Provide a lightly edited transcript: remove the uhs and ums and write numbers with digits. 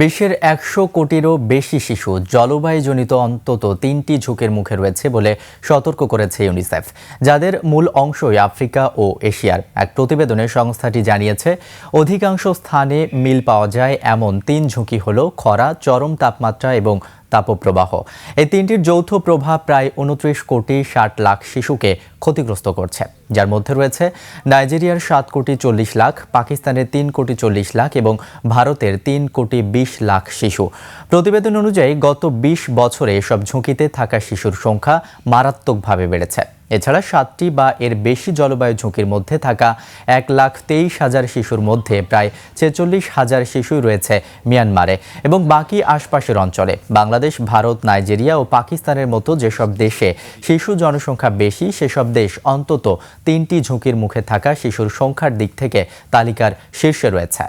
বিশ্বের ১০০ কোটিরও বেশি শিশু জলবায়ুজনিত অন্তত ৩টি ঝুঁকির মুখে রয়েছে বলে সতর্ক করেছে ইউনিসেফ, যাদের মূল অংশই আফ্রিকা ও এশিয়ার। এক প্রতিবেদনে সংস্থাটি জানিয়েছে, অধিকাংশ স্থানে মিল পাওয়া যায় এমন ৩ ঝুঁকি হলো খরা, চরম তাপমাত্রা এবং তাপপ্রবাহ। এই তিনটির যৌথ প্রভাব প্রায় ২৯ কোটি ৬০ লাখ শিশুকে ক্ষতিগ্রস্ত করছে, যার মধ্যে রয়েছে নাইজেরিয়ার ৭ কোটি ৪০ লাখ, পাকিস্তানের ৩ কোটি ৪০ লাখ এবং ভারতের ৩ কোটি ২০ লাখ শিশু। প্রতিবেদন অনুযায়ী গত ২০ বছরে এসব ঝুঁকিতে থাকা শিশুর সংখ্যা মারাত্মকভাবে বেড়েছে। এছাড়া ৭টি বা এর বেশি জলবায়ু ঝুঁকির মধ্যে থাকা ১,২৩,০০০ শিশুর মধ্যে প্রায় ৪৬,০০০ শিশুই রয়েছে মিয়ানমারে এবং বাকি আশপাশের অঞ্চলে। বাংলাদেশ, ভারত, নাইজেরিয়া ও পাকিস্তানের মতো যেসব দেশে শিশু জনসংখ্যা বেশি, সেসব দেশ অন্তত ৩টি ঝুঁকির মুখে থাকা শিশুর সংখ্যার দিক থেকে তালিকার শীর্ষে রয়েছে।